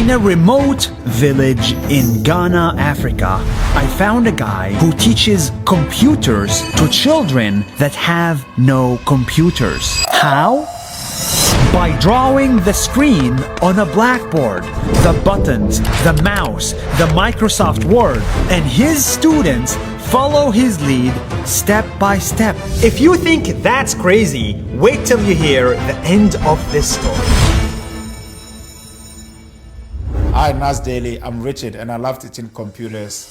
In a remote village in Ghana, Africa, I found a guy who teaches computers to children that have no computers. How? By drawing the screen on a blackboard, the buttons, the mouse, the Microsoft Word, and his students follow his lead step by step. If you think that's crazy, wait till you hear the end of this story. Hi, Nas Daily. I'm Rachid and I love teaching computers.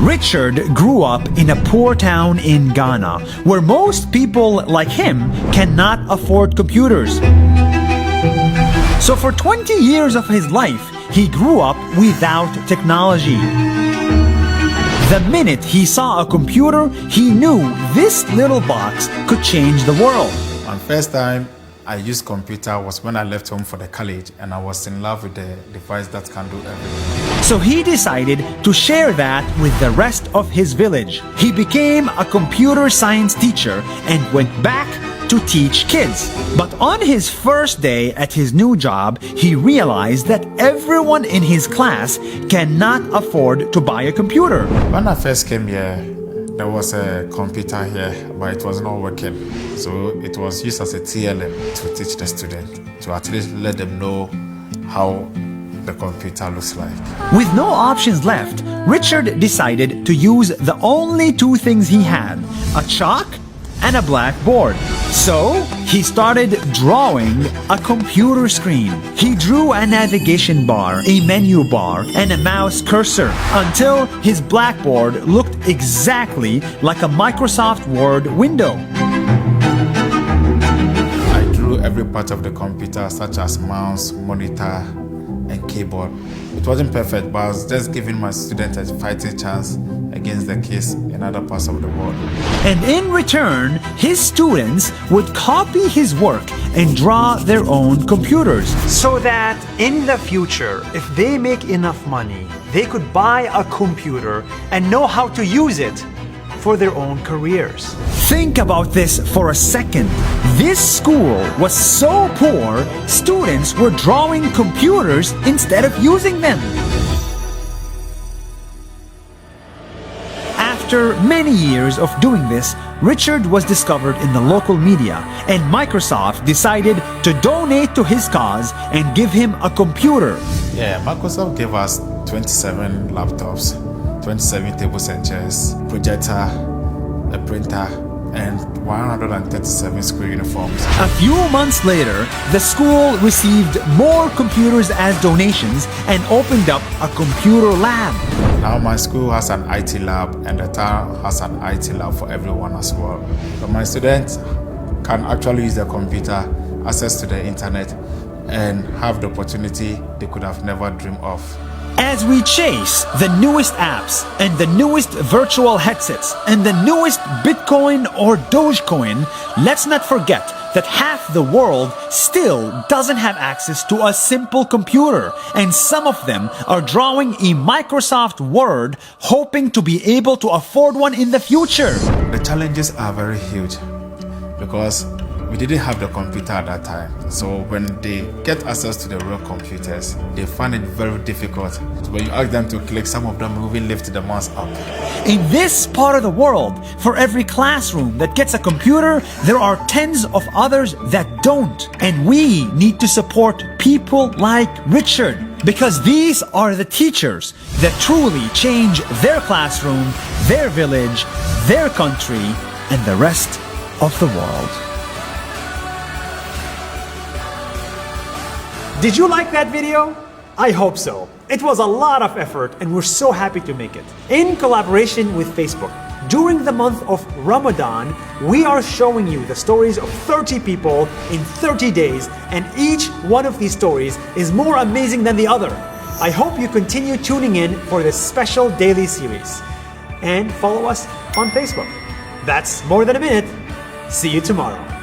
Rachard grew up in a poor town in Ghana, where most people like him cannot afford computers. So for 20 years of his life, he grew up without technology. The minute he saw a computer, he knew this little box could change the world. My first time I used computer was when I left home for the college and I was in love with the device that can do everything. So he decided to share that with the rest of his village. He became a computer science teacher and went back to teach kids. But on his first day at his new job, he realized that everyone in his class cannot afford to buy a computer. When I first came here, there was a computer here, but it was not working. So it was used as a TLM to teach the student, to at least let them know how the computer looks like. With no options left, Richard decided to use the only two things he had, a chalk and a blackboard. So he started drawing a computer screen. He drew a navigation bar, a menu bar, and a mouse cursor until his blackboard looked exactly like a Microsoft Word window. I drew every part of the computer, such as mouse, monitor, and keyboard. It wasn't perfect, but I was just giving my students a fighting chance against the kids in other parts of the world. And in return, his students would copy his work and draw their own computers. So that in the future, if they make enough money, they could buy a computer and know how to use it for their own careers. Think about this for a second. This school was so poor, students were drawing computers instead of using them. After many years of doing this, Richard was discovered in the local media, and Microsoft decided to donate to his cause and give him a computer. Yeah, Microsoft gave us 27 laptops, 27 tables and chairs, projector, a printer, and 137 school uniforms. A few months later, the school received more computers as donations and opened up a computer lab. Now my school has an IT lab and the town has an IT lab for everyone as well. So my students can actually use their computer, access to the internet, and have the opportunity they could have never dreamed of. As we chase the newest apps and the newest virtual headsets and the newest Bitcoin or Dogecoin, let's not forget that half the world still doesn't have access to a simple computer, and some of them are drawing a Microsoft Word hoping to be able to afford one in the future. The challenges are very huge because we didn't have the computer at that time. So when they get access to the real computers, they find it very difficult. So when you ask them to click, some of them will even lift the mouse up. In this part of the world, for every classroom that gets a computer, there are tens of others that don't. And we need to support people like Richard, because these are the teachers that truly change their classroom, their village, their country, and the rest of the world. Did you like that video? I hope so. It was a lot of effort and we're so happy to make it. In collaboration with Facebook, during the month of Ramadan, we are showing you the stories of 30 people in 30 days, and each one of these stories is more amazing than the other. I hope you continue tuning in for this special daily series. And follow us on Facebook. That's more than a minute. See you tomorrow.